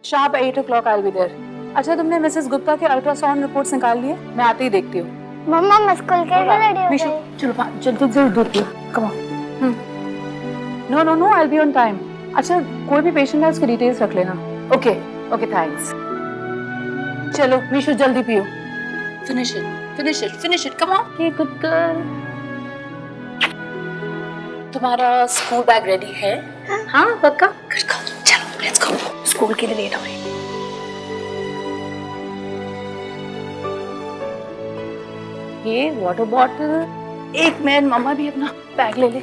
Sharp 8 o'clock I'll be there. अच्छा, तुमने Mrs Gupta के अल्ट्रासाउंड रिपोर्ट्स निकाल लिए? मैं आते ही देखती हूँ। मम्मा मैं स्कूल के लिए रेडी हो मीशु, गई। चलो जल्दी दूध पियो। Come on. No I'll be on time. अच्छा, कोई भी पेशेंट है उसकी डिटेल्स रख लेना। Okay thanks. चलो मीशु जल्दी पियो। Finish it. Come on. Okay, good girl. तुम्हारा स्कूल बैग रेडी है? हाँ पक्का? चलो लेट्स गो, स्कूल के लिए लेट हो रही है। ये वाटर बॉटल, एक मिनट मम्मा भी अपना बैग ले ले।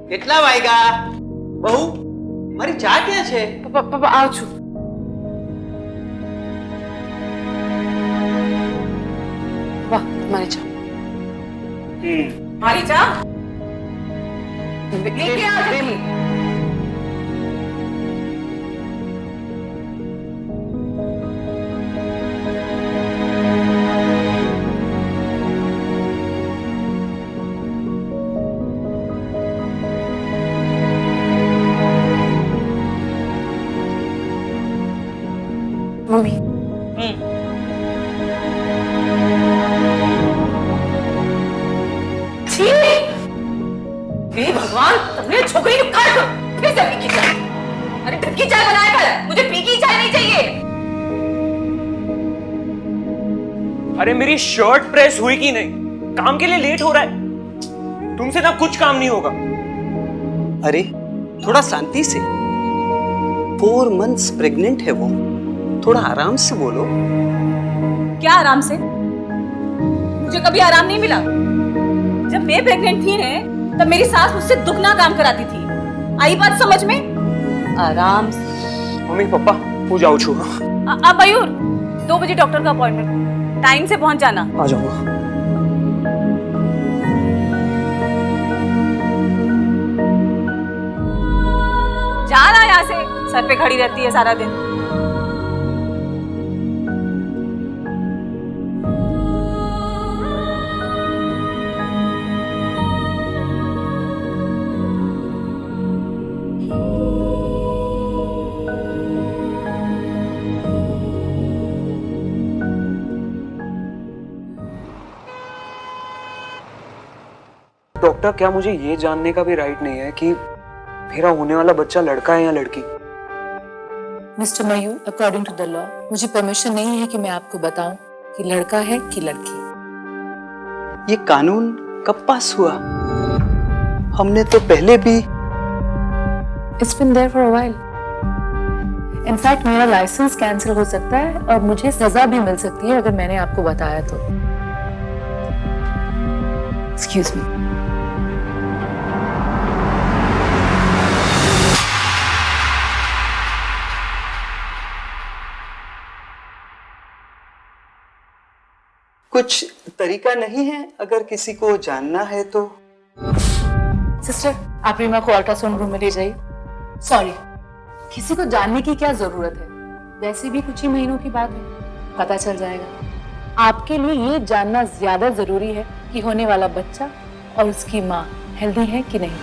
કેટલા વાગ્યા બહુ મારી ચા ક્યાં છે? पापा आओ छू। वाह तुम्हारी चाय। हमारी चाय लेके आ जल्दी। मम्मी हे भगवान, तुमने छोकरी को काट दो। फिर से पी की चाय। अरे ढक की चाय बनाया कर, मुझे पी की चाय नहीं चाहिए। अरे मेरी शर्ट प्रेस हुई कि नहीं? काम के लिए लेट हो रहा है। तुमसे ना कुछ काम नहीं होगा। अरे थोड़ा शांति से, 4 months प्रेग्नेंट है वो, थोड़ा आराम से बोलो। क्या आराम से? मुझे कभी आराम नहीं मिला। जब मैं प्रेग्नेंट थी ने, तब मेरी सास मुझसे दुगना काम कराती थी। आई बात समझ में? आराम से। मम्मी पापा हो जाओ छू। अब मयूर, 2 बजे डॉक्टर का अपॉइंटमेंट, टाइम से पहुंच जाना। आ जाऊंगा। जा रहा यहाँ से, सर पे खड़ी रहती है सारा दिन। डॉक्टर, क्या मुझे ये जानने का भी राइट नहीं है कि मेरा होने वाला बच्चा लड़का है या लड़की? Mister Mayur, according to the law मुझे परमिशन नहीं है कि मैं आपको बताऊं कि लड़का है कि लड़की। ये कानून कब पास हुआ? हमने तो पहले भी। It's been there for a while. In fact, मेरा लाइसेंस कैंसिल हो सकता है और मुझे सजा भी मिल सकती है अगर मैंने आपको बताया तो। Excuse me. कुछ तरीका नहीं है अगर किसी को जानना है तो? सिस्टर, आप रीमा को अल्ट्रासाउंड रूम में ले जाइए। सॉरी, किसी को जानने की क्या जरूरत है? वैसे भी कुछ ही महीनों की बात है, पता चल जाएगा। आपके लिए ये जानना ज्यादा जरूरी है कि होने वाला बच्चा और उसकी माँ हेल्दी है कि नहीं।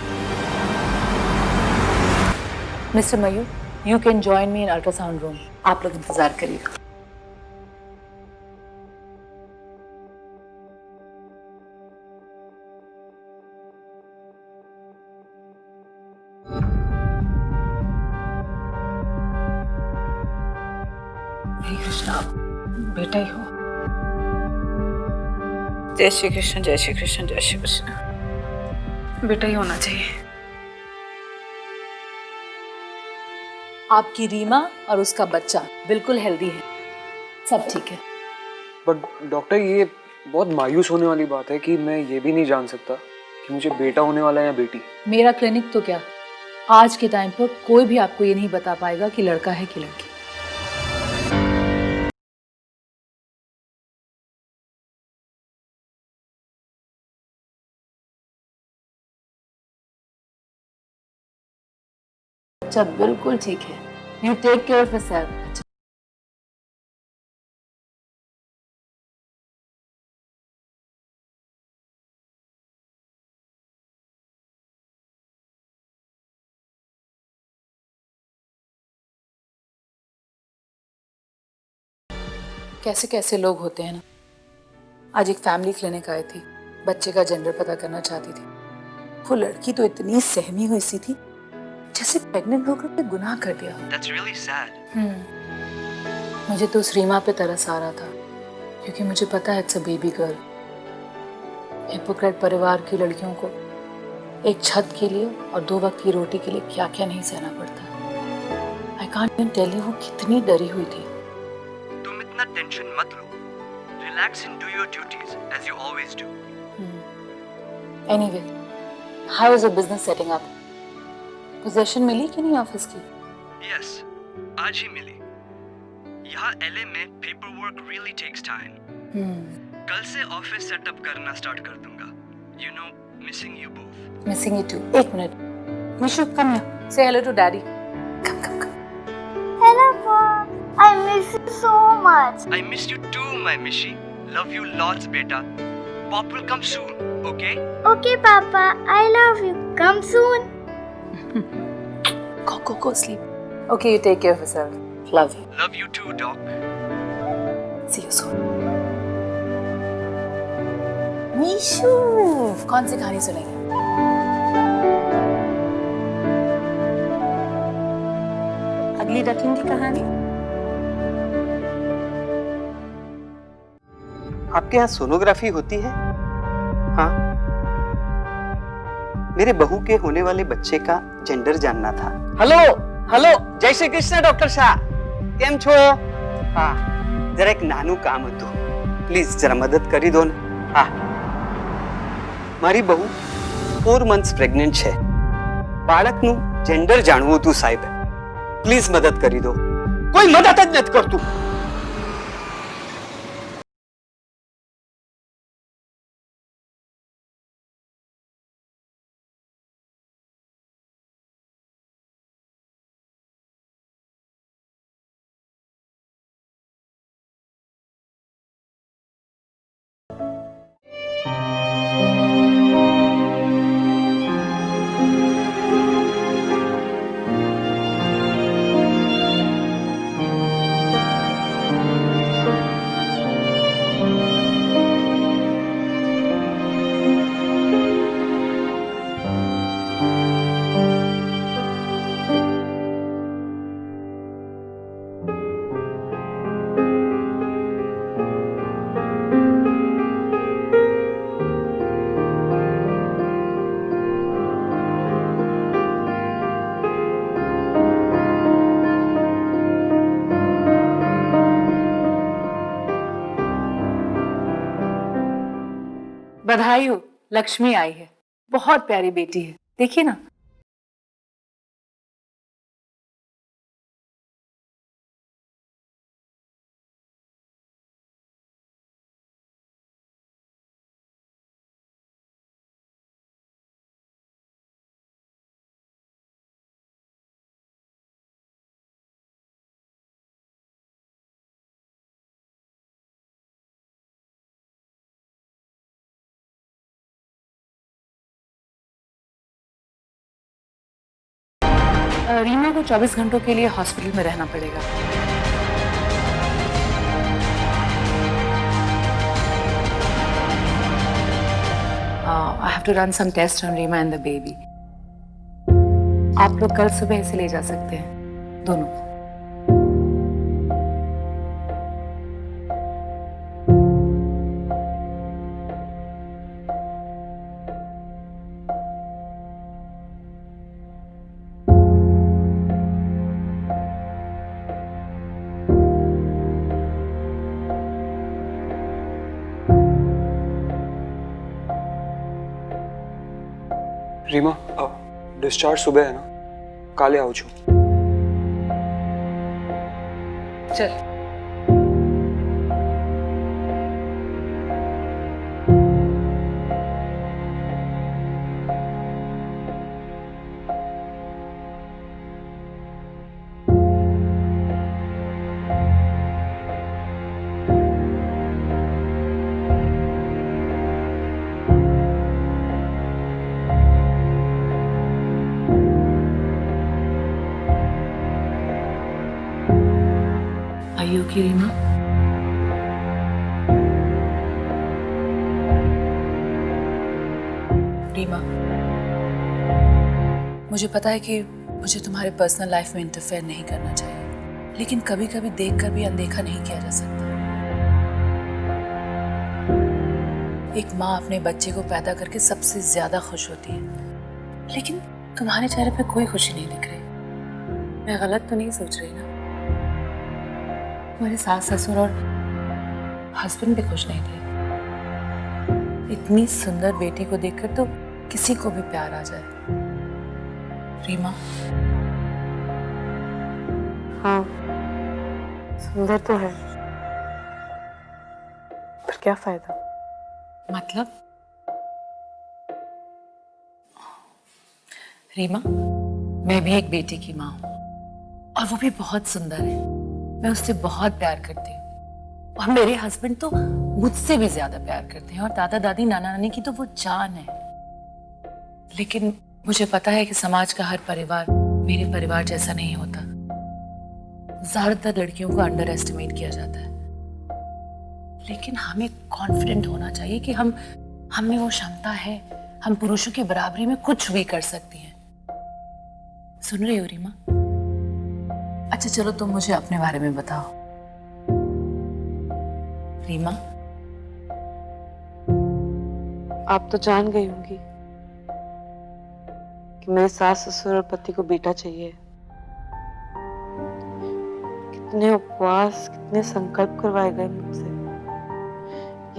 Mister Mayur, you can join me in ultrasound room. आप लोग इंतजार करिएगा। कृष्णा, बेटा ही हो। जय श्री कृष्ण, जय श्री कृष्ण, जय श्री कृष्ण। बेटा ही होना चाहिए। आपकी रीमा और उसका बच्चा बिल्कुल हेल्दी है, सब ठीक है। बट डॉक्टर, ये बहुत मायूस होने वाली बात है कि मैं ये भी नहीं जान सकता कि मुझे बेटा होने वाला है या बेटी। मेरा क्लिनिक तो क्या, आज के टाइम पर कोई भी आपको ये नहीं बता पाएगा कि लड़का है कि लड़की। बच्चा बिल्कुल ठीक है। You take care of yourself. कैसे कैसे लोग होते हैं ना। आज एक फैमिली क्लिनिक आई थी, बच्चे का जेंडर पता करना चाहती थी। वो लड़की तो इतनी सहमी हुई सी थी जैसे प्रेग्नेंट होकर के गुनाह कर दिया हो। That's really sad. मुझे तो उस रीमा पे तरस आ रहा था क्योंकि मुझे पता है it's a baby girl. Hypocrite परिवार की लड़कियों को एक छत के लिए और 2 वक्त की रोटी के लिए क्या क्या नहीं सहना पड़ता। I can't even tell you वो कितनी डरी हुई थी। तुम इतना टेंशन मत लो। Relax and do your duties as you always do. Anyway, how is the business setting up? Position मिली कि नहीं ऑफिस की? Yes, आज ही मिली। यहाँ LA में paper work really takes time. कल से ऑफिस सेटअप करना स्टार्ट कर दूंगा। You know, missing you both. Missing you too. एक minute Mishu, come here, say hello to daddy. Come come come. Hello, Mom. I miss you so much. I miss you too, my Mishi. Love you lots, beta. Pop will come soon, okay? Okay, Papa. I love you. Come soon. Go sleep. Okay, you take care of yourself. Love you. Love you too, Doc. See you soon. Mishu, कौन सी कहानी सुनेंगे? अगली duckling की कहानी? आपके यहाँ sonography होती है? हाँ, मेरे बहू के होने वाले बच्चे का जेंडर जानना था। हेलो हेलो, जय श्री कृष्ण डॉक्टर शाह, केम छो? हाँ, जरा एक नानू काम હતું, प्लीज जरा मदद કરી દો ને। हाँ, મારી બહુ 4 months પ્રેગ્નન્ટ છે, બાળકનું જેન્ડર જાણવું હતું સાહેબ, પ્લીઝ મદદ કરી દો। કોઈ મદદ જ નથી કરતું। बधाई हो, लक्ष्मी आई है, बहुत प्यारी बेटी है, देखिए ना। रीमा को 24 घंटों के लिए हॉस्पिटल में रहना पड़ेगा। I have to run some tests on Rima and the baby. आप लोग कल सुबह इसे ले जा सकते हैं, दोनों। રીમા, ડિસ્ચાર્જ સુબહ है ना, કાલે આવું છું। चल। Are you okay, Rima? मुझे पता है कि मुझे तुम्हारे पर्सनल लाइफ में इंटरफेयर नहीं करना चाहिए, लेकिन कभी कभी देखकर भी अनदेखा नहीं किया जा सकता। एक माँ अपने बच्चे को पैदा करके सबसे ज्यादा खुश होती है, लेकिन तुम्हारे चेहरे पे कोई खुशी नहीं दिख रही। मैं गलत तो नहीं सोच रही ना? तुम्हारे सास ससुर और हस्बैंड भी खुश नहीं थे। इतनी सुंदर बेटी को देखकर तो किसी को भी प्यार आ जाए। रीमा, हाँ सुंदर तो है, पर क्या फायदा? मतलब? रीमा, मैं भी एक बेटी की माँ हूँ और वो भी बहुत सुंदर है। मैं उससे बहुत प्यार करती हूँ और मेरे हस्बैंड तो मुझसे भी ज्यादा प्यार करते हैं, और दादा दादी नाना नानी की तो वो जान है। लेकिन मुझे पता है कि समाज का हर परिवार मेरे परिवार जैसा नहीं होता। ज्यादातर लड़कियों को अंडर एस्टिमेट किया जाता है, लेकिन हमें कॉन्फिडेंट होना चाहिए कि हम में वो क्षमता है, हम पुरुषों की बराबरी में कुछ भी कर सकती हैं। सुन रही हो रीमा? अच्छा चलो तुम मुझे अपने बारे में बताओ। रीमा, आप तो जान गई होंगी कि मेरे सास ससुर और पति को बेटा चाहिए। कितने उपवास, कितने संकल्प करवाए गए मुझसे।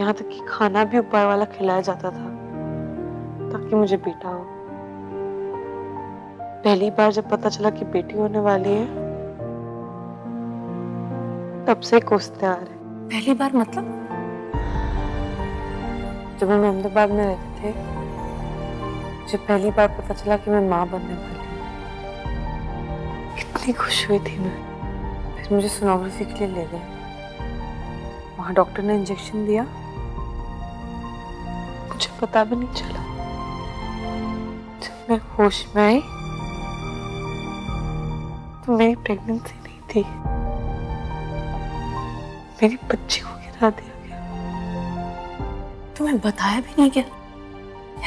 यहाँ तक कि खाना भी उपाय वाला खिलाया जाता था ताकि मुझे बेटा हो। पहली बार जब पता चला कि बेटी होने वाली है, तब से कोसते आ रहे। पहली बार मतलब? जब हम अहमदाबाद में रहते थे, मुझे पहली बार पता चला कि मैं माँ बनने वाली हूँ। कितनी खुश हुई थी मैं। फिर मुझे सोनोग्राफी के लिए ले गए। वहाँ डॉक्टर ने इंजेक्शन दिया, मुझे पता भी नहीं चला। जब मैं होश में आई तो मेरी प्रेगनेंसी नहीं थी, मेरी बच्ची को गिरा दिया गया। तुम्हें बताया भी नहीं क्या?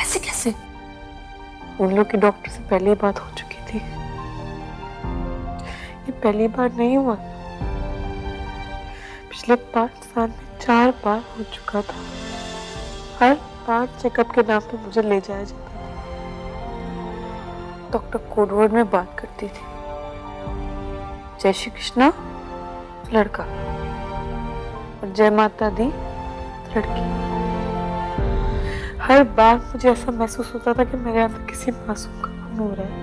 ऐसे कैसे? उन लोग की डॉक्टर से पहले ही बात हो चुकी थी। ये पहली बार नहीं हुआ, पिछले 5 साल में 4 बार हो चुका था। हर बार चेकअप के नाम पे मुझे ले जाया जाता था। डॉक्टर कोडवर्ड में बात करती थी, जय श्री कृष्णा लड़का और जय माता दी लड़की। हर बार मुझे ऐसा महसूस होता था कि मेरे अंदर किसी मासूम का खून हो रहा है।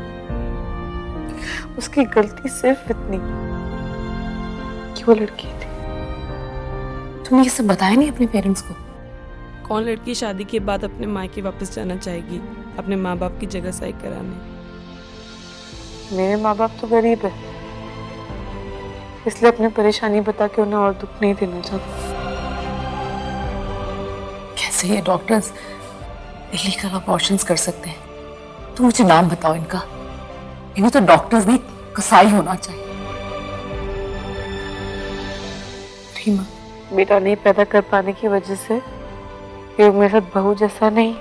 उसकी गलती सिर्फ इतनी कि वो लड़की थी। तुमने ये सब बताया नहीं अपने पेरेंट्स को? कौन लड़की शादी के बाद अपने मायके वापस जाना चाहेगी अपने माँ बाप की जगह सही कराने? मेरे माँ बाप तो गरीब है, इसलिए अपनी परेशानी बता के उन्हें और दुख नहीं देना चाहता। कैसे ये डॉक्टर्स इलीगल अबॉर्शंस कर सकते हैं? तुम मुझे नाम बताओ इनका। इन्हें तो डॉक्टर्स नहीं, कसाई होना चाहिए। रीमा, बेटा नहीं पैदा कर पाने की वजह से ये लोग मेरे साथ बहू जैसा नहीं,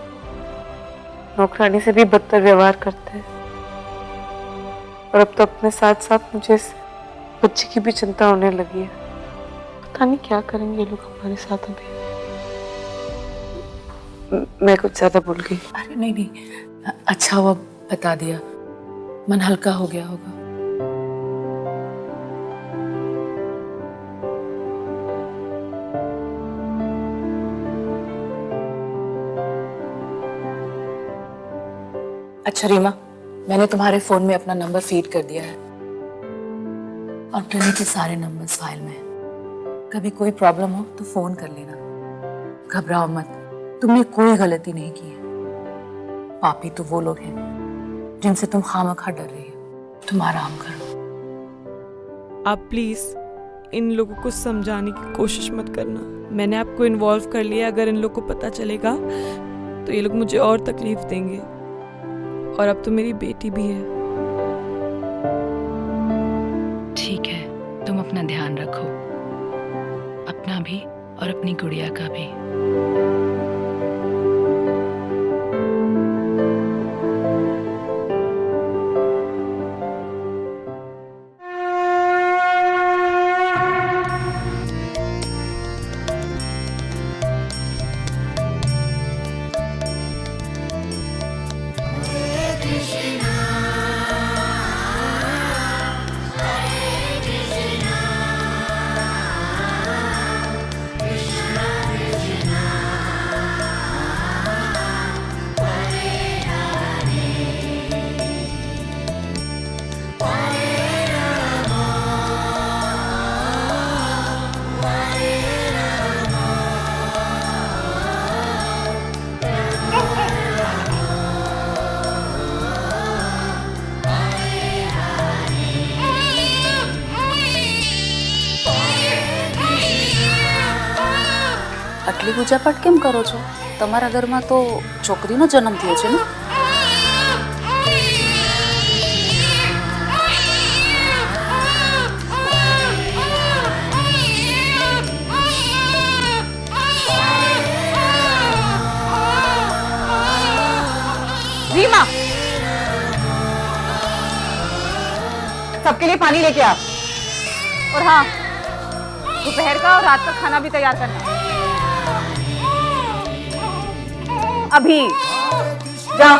नौकरानी से भी बदतर व्यवहार करते हैं। और अब तो अपने साथ साथ मुझे इस बच्चे की भी चिंता होने लगी है। पता नहीं क्या करेंगे ये लोग हमारे साथ अभी। मैं कुछ ज्यादा भूल गई। अरे नहीं नहीं, अच्छा हुआ बता दिया, मन हल्का हो गया होगा। अच्छा रीमा, मैंने तुम्हारे फोन में अपना नंबर फीड कर दिया है और क्लिनिक के सारे नंबर्स फाइल में हैं। कभी कोई प्रॉब्लम हो तो फोन कर लेना। घबराओ मत, तुमने कोई गलती नहीं की है। पापी तो वो लोग हैं जिनसे तुम खामखा डर रही हो। तुम आराम करो। आप प्लीज इन लोगों को समझाने की कोशिश मत करना। मैंने आपको इन्वॉल्व कर लिया। अगर इन लोगों को पता चलेगा तो ये लोग मुझे और तकलीफ देंगे। और अब तो मेरी बेटी भी है। ठीक है, तुम अपना ध्यान रखो, अपना भी और अपनी गुड़िया का भी। ખાલી પૂજાપાઠ કેમ કરો છો? તમારા ઘરમાં તો છોકરીનો જન્મ થયો છે ને? रीमा, सबके लिए पानी लेके आ। और हाँ, दोपहर का और रात का खाना भी तैयार करना है। अभी जा।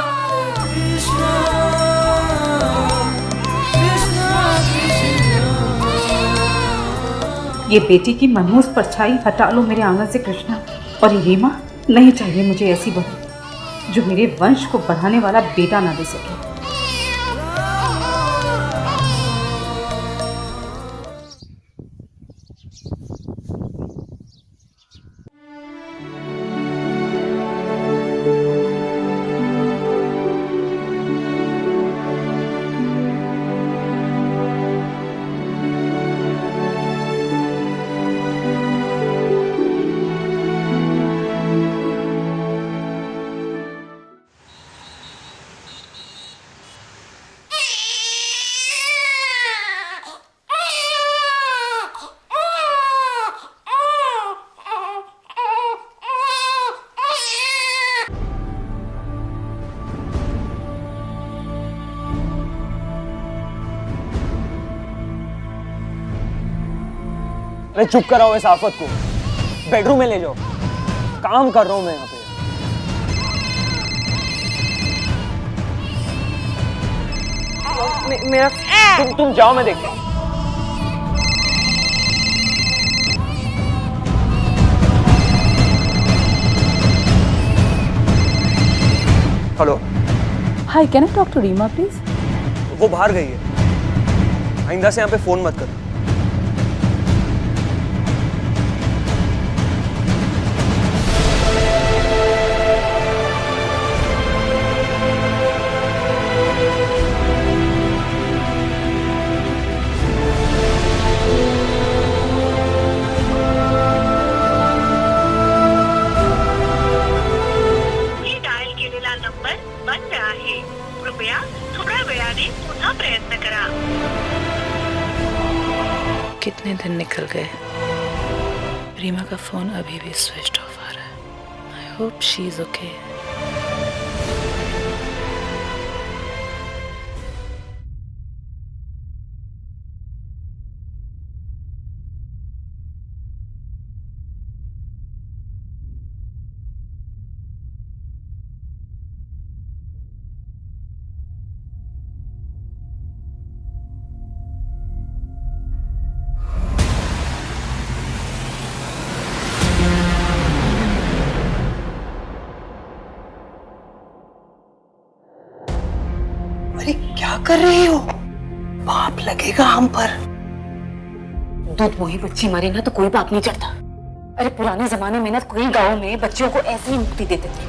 ये बेटी की मनहूस परछाई हटा लो मेरे आंगन से कृष्णा। और ये रीमा, नहीं चाहिए मुझे ऐसी बहू जो मेरे वंश को बढ़ाने वाला बेटा ना दे सके। अरे चुप कराओ इस आफत को, बेडरूम में ले जाओ, काम कर रहा हूं मैं यहाँ पे। मेरा तुम जाओ, मैं देखता हूँ। Hello. Hi, can I talk to Reema please? वो बाहर गई है, आइंदा से यहाँ पे फोन मत कर। कितने दिन निकल गए, रीमा का फोन अभी भी स्विच ऑफ आ रहा है। I hope she is okay. अरे क्या कर रही हो? पाप लगेगा हम पर। दूध मोही बच्ची मरे ना तो कोई पाप नहीं चढ़ता। अरे पुराने जमाने में ना कई गांवों में बच्चियों को ऐसे ही मुक्ति देते थे।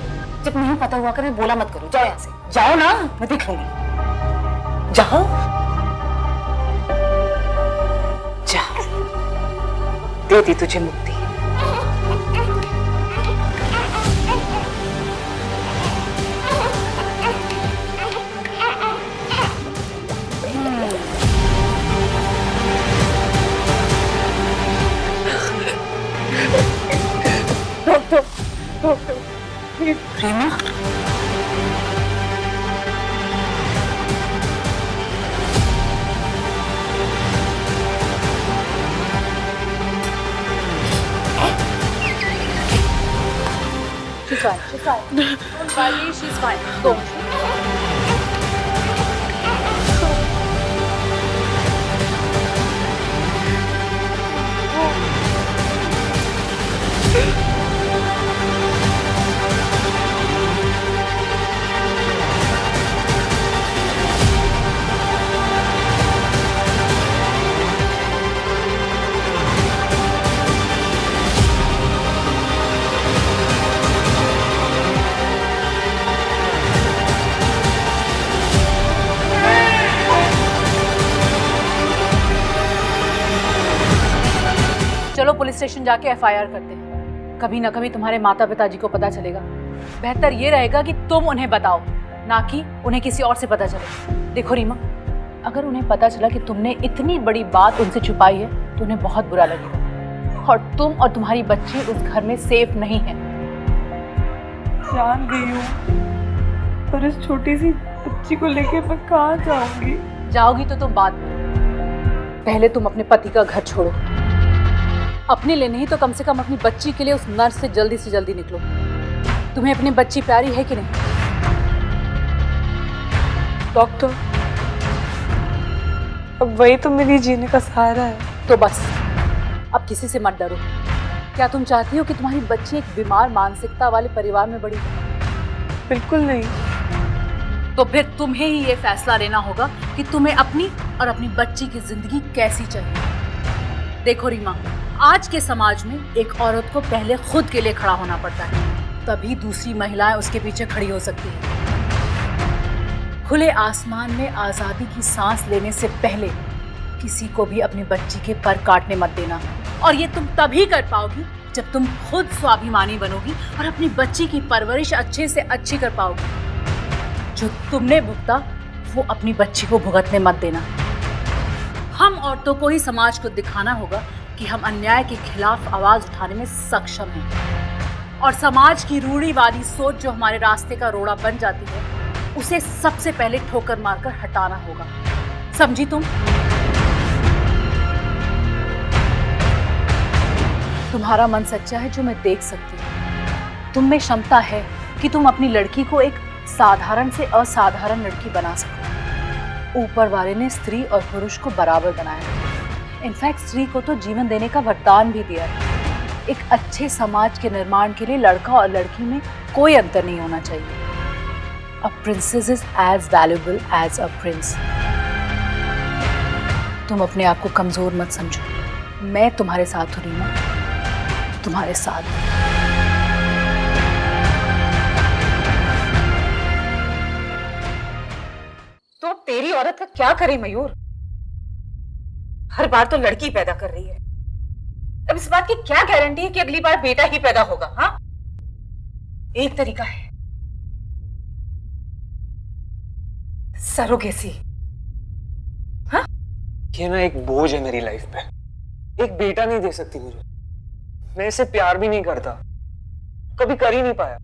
जब नहीं पता हुआ कर बोला मत करो, जाओ यहाँ से, जाओ ना, मैं देख लूंगी। जाओ जा, दे दी तुझे मुक्ति। Reema, She's fine. She's fine. Don't worry, she's fine. Go. चलो पुलिस स्टेशन जाके एफआईआर करते हैं। कभी ना कभी तुम्हारे माता पिताजी को पता चलेगा। बेहतर ये रहेगा कि तुम उन्हें बताओ, ना कि उन्हें किसी और से पता चले। देखो रीमा, अगर उन्हें पता चला कि तुमने इतनी बड़ी बात उनसे छुपाई है तो उन्हें बहुत बुरा लगेगा, और तुम और तुम्हारी बच्ची उस घर में सेफ नहीं है। जान गई हूँ, पर इस छोटी सी बच्ची को लेके मैं कहाँ जाऊंगी? जाओगी तो तुम बाद में, पहले तुम अपने पति का घर छोड़ो। अपने लिए नहीं तो कम से कम अपनी बच्ची के लिए उस नर्स से जल्दी निकलो। तुम्हें अपनी बच्ची प्यारी है कि नहीं? डॉक्टर, अब वही तो मेरी जीने का सहारा है। तो बस अब किसी से मत डरो। क्या तुम चाहती हो कि तुम्हारी बच्ची एक बीमार मानसिकता वाले परिवार में बड़ी? बिल्कुल नहीं। तो फिर तुम्हें ही ये फैसला लेना होगा कि तुम्हें अपनी और अपनी बच्ची की जिंदगी कैसी चाहिए। देखो रीमा, आज के समाज में एक औरत को पहले खुद के लिए खड़ा होना पड़ता है, तभी दूसरी महिलाएं उसके पीछे खड़ी हो सकती हैं। खुले आसमान में आजादी की सांस लेने से पहले किसी को भी अपनी बच्ची के पर काटने मत देना। और ये तुम तभी कर पाओगी जब तुम खुद स्वाभिमानी बनोगी और अपनी बच्ची की परवरिश अच्छे से अच्छी कर पाओगी। जो तुमने भुगता वो अपनी बच्ची को भुगतने मत देना। हम औरतों को ही समाज को दिखाना होगा कि हम अन्याय के खिलाफ आवाज उठाने में सक्षम हैं, और समाज की रूढ़िवादी सोच जो हमारे रास्ते का रोड़ा बन जाती है उसे सबसे पहले ठोकर मारकर हटाना होगा। समझी तुम? तुम्हारा मन सच्चा है जो मैं देख सकती हूँ। तुम में क्षमता है कि तुम अपनी लड़की को एक साधारण से असाधारण लड़की बना सको। ऊपर वाले ने स्त्री और पुरुष को बराबर बनाया है। इनफैक्ट स्त्री को तो जीवन देने का वरदान भी दिया है। एक अच्छे समाज के निर्माण के लिए लड़का और लड़की में कोई अंतर नहीं होना चाहिए। A princess is as valuable as a prince. तुम अपने आप को कमजोर मत समझो। मैं तुम्हारे साथ हूँ रीमा, तुम्हारे साथ। तो तेरी औरत का क्या करे मयूर? हर बार तो लड़की पैदा कर रही है। अब इस बात की क्या गारंटी है कि अगली बार बेटा ही पैदा होगा? हाँ, एक तरीका है, सरोगेसी। हाँ, ये ना एक बोझ है मेरी लाइफ पे। एक बेटा नहीं दे सकती मुझे। मैं इसे प्यार भी नहीं करता, कभी कर ही नहीं पाया।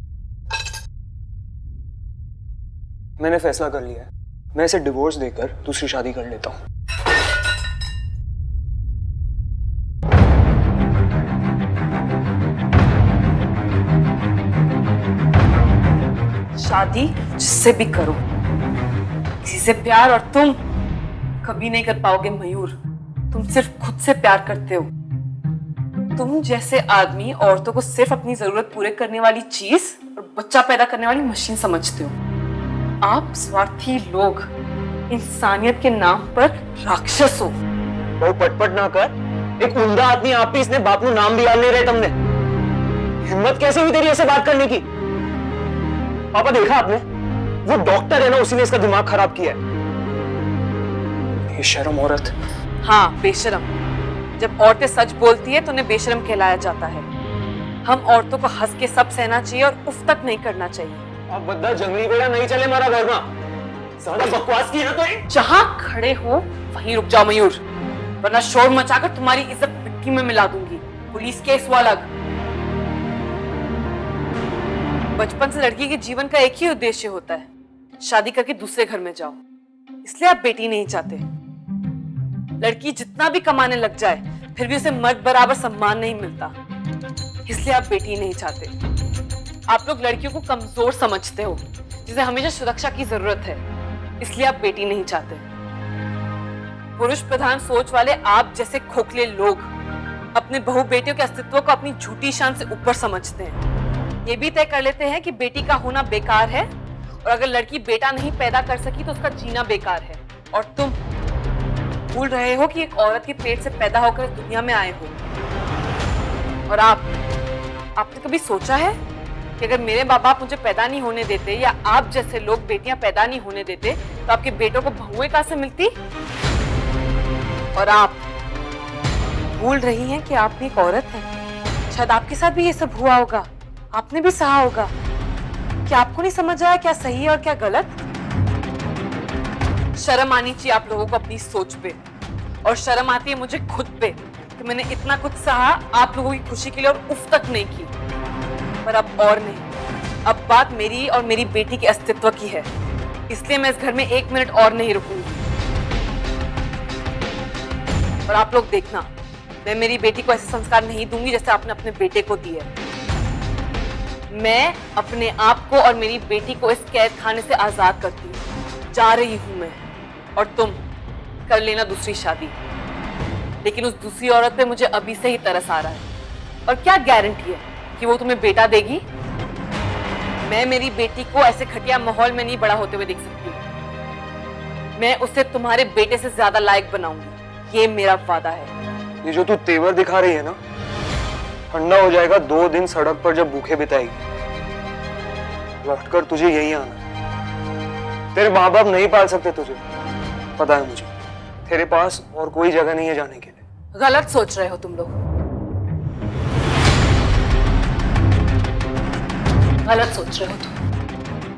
मैंने फैसला कर लिया है, मैं इसे डिवोर्स देकर दूसरी शादी कर लेता हूँ। शादी जिससे भी करो, किसी से प्यार और तुम कभी नहीं कर पाओगे मयूर। तुम सिर्फ खुद से प्यार करते हो। तुम जैसे आदमी औरतों को सिर्फ अपनी जरूरत पूरे करने वाली चीज और बच्चा पैदा करने वाली मशीन समझते हो। आप स्वार्थी लोग इंसानियत के नाम पर राक्षस हो। बहुत पटपट ना कर। एक उम्दा आदमी आप भी इसने बाप नु नाम भी याद नहीं रहे तुमने। हिम्मत कैसे हुई तेरी ऐसे बात करने की? पापा देखा आपने, वो डॉक्टर है ना, उसी ने इसका दिमाग खराब किया है। बेशरम औरत। हाँ, बेशरम। जब औरतें सच बोलती है तो उन्हें बेशरम कहलाया जाता है। हम औरतों को हंस के सब सहना चाहिए और उफ तक नहीं करना चाहिए। आप बद्दा जंगली बेड़ा नहीं चले मारा घर में। ज्यादा बकवास की ना तो जहां खड़े हो वहीं रुक जाओ मयूर, वरना शोर मचाकर तुम्हारी इज्जत मिट्टी में मिला दूंगी। पुलिस केस वो अलग। बचपन से लड़की के जीवन का एक ही उद्देश्य होता है, शादी करके दूसरे घर में जाओ। इसलिए आप बेटी नहीं चाहते। लड़की जितना भी कमाने लग जाए फिर भी उसे मर्द बराबर सम्मान नहीं मिलता, इसलिए आप बेटी नहीं चाहते। आप लोग लड़कियों को कमजोर समझते हो, जिसे हमेशा सुरक्षा की जरूरत है, इसलिए आप बेटी नहीं चाहते। पुरुष प्रधान सोच वाले आप जैसे खोखले लोग अपने बहू बेटियों के अस्तित्व को अपनी झूठी शान से ऊपर समझते हैं। ये भी तय कर लेते हैं कि बेटी का होना बेकार है, और अगर लड़की बेटा नहीं पैदा कर सकी तो उसका जीना बेकार है। और तुम भूल रहे हो कि एक औरत के पेट से पैदा होकर इस दुनिया में आए हो। और आपने कभी सोचा है कि अगर मेरे माँ बाप मुझे पैदा नहीं होने देते, या आप जैसे लोग बेटियां पैदा नहीं होने देते, तो आपके बेटों को बहुएं कहां से मिलती? और आप भूल रही हैं कि आप भी एक औरत हैं, शायद आपके साथ भी ये सब हुआ होगा, आपने भी सहा होगा। क्या आपको नहीं समझ आया क्या सही है और क्या गलत? शर्म आनी चाहिए आप लोगों को अपनी सोच पे, और शर्म आती है मुझे खुद पे कि मैंने इतना कुछ सहा आप लोगों की खुशी के लिए और उफ तक नहीं की। पर अब और नहीं, अब बात मेरी और मेरी बेटी के अस्तित्व की है, इसलिए मैं इस घर में 1 मिनट और नहीं रुकूंगी। और आप लोग देखना, मैं मेरी बेटी को ऐसे संस्कार नहीं दूंगी जैसे आपने अपने बेटे को दिए। मैं अपने आप को और मेरी बेटी को इस कैद खाने से आजाद करती हूँ। जा रही हूं मैं, और तुम कर लेना दूसरी शादी। लेकिन उस दूसरी औरत पे मुझे अभी से ही तरस आ रहा है, और क्या गारंटी है कि वो तुम्हें बेटा देगी? मैं मेरी बेटी को ऐसे घटिया माहौल में नहीं बड़ा होते हुए देख सकती। मैं उसे तुम्हारे बेटे से ज्यादा लायक बनाऊंगी, ये मेरा वादा है। ये जो तू तेवर दिखा रही है ना, ठंडा हो जाएगा 2 दिन सड़क पर जब भूखे बिताएगी। लौटकर तुझे यही आना। तेरे माँ बाप नहीं पाल सकते तुझे, पता है मुझे। तेरे पास और कोई जगह नहीं है जाने के लिए। गलत सोच रहे हो तुम लोग, गलत सोच रहे हो तुम।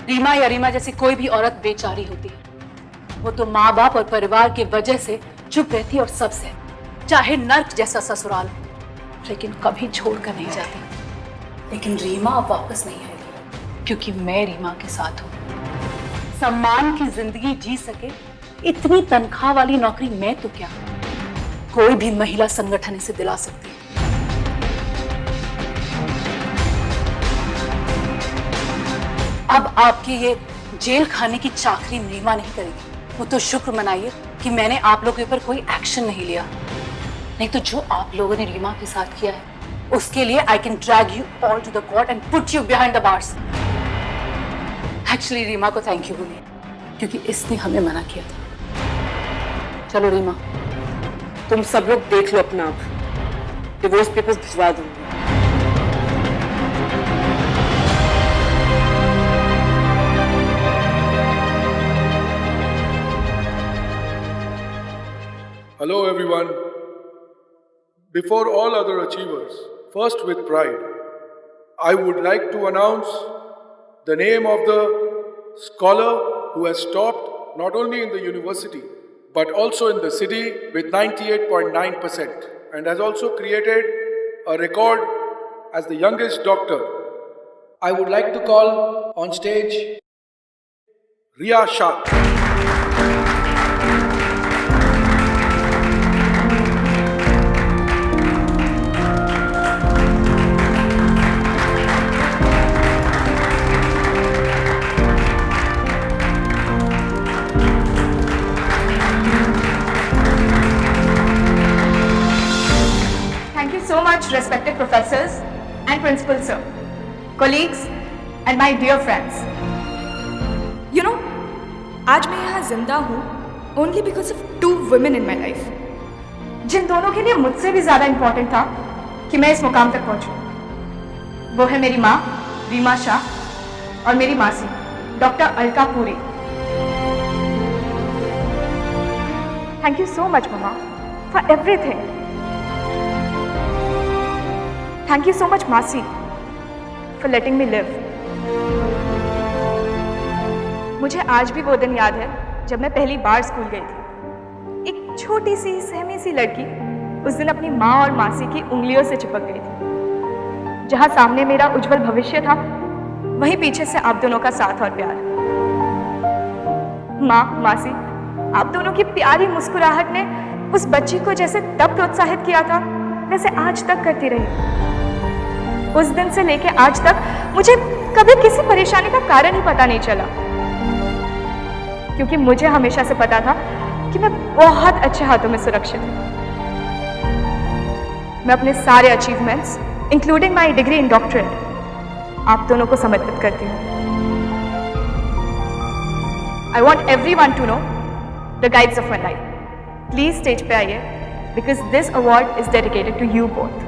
रीमा या रीमा जैसी कोई भी औरत बेचारी होती है। वो तो माँ बाप और परिवार की वजह से चुप रहती है और सबसे, चाहे नर्क जैसा ससुराल हो, लेकिन कभी छोड़कर नहीं जाती। लेकिन रीमा अब वापस नहीं आएगी, क्योंकि मैं रीमा के साथ हूँ। सम्मान की जिंदगी जी सके इतनी तनख्वाह वाली नौकरी मैं तो क्या, कोई भी महिला संगठन इसे दिला सकती है। अब आपकी ये जेल खाने की चाकरी रीमा नहीं करेगी। वो तो शुक्र मनाइए कि मैंने आप लोगों के ऊपर कोई एक्शन नहीं लिया, नहीं तो जो आप लोगों ने रीमा के साथ किया है उसके लिए I can drag you all to the court and put you behind the bars. Actually Reema को थैंक यू बोलिए, क्योंकि इसने हमें मना किया था। चलो रीमा, तुम सब लोग देख लो अपना आप, डिवोर्स पेपर्स भिजवा दूंगी। Hello everyone. Before all other achievers, first with pride, I would like to announce the name of the scholar who has topped not only in the university but also in the city with 98.9% and has also created a record as the youngest doctor. I would like to call on stage Riya Shah. Thank you so much, respected professors and principal sir, colleagues and my dear friends. You know, आज मैं यहाँ जिंदा हूँ only because of 2 women in my life. जिन दोनों के लिए मुझसे भी ज्यादा इंपॉर्टेंट था कि मैं इस मुकाम तक पहुंचूं। वो है मेरी माँ रीमा शाह और मेरी मासी doctor Alka Puri. Thank you so much, Mama, for everything. Thank you so much, Masi, for letting me live. मुझे आज भी वो दिन याद है जब मैं पहली बार स्कूल गई थी। एक छोटी सी सहमी सी लड़की उस दिन अपनी माँ और मासी की उंगलियों से चिपक गई थी। जहाँ सामने मेरा उज्जवल भविष्य था, वहीं पीछे से आप दोनों का साथ और प्यार। माँ, मासी, आप दोनों की प्यारी मुस्कुराहट ने उस बच्ची को जैसे तब प्रोत्साहित किया था, वैसे आज तक करती रही। उस दिन से लेके आज तक मुझे कभी किसी परेशानी का कारण ही पता नहीं चला, क्योंकि मुझे हमेशा से पता था कि मैं बहुत अच्छे हाथों में सुरक्षित हूँ। मैं अपने सारे achievements, including my degree in doctorate, आप दोनों को समर्पित करती हूँ। I want everyone to know the guides of my life. Please stage पे आइए, because this award is dedicated to you both.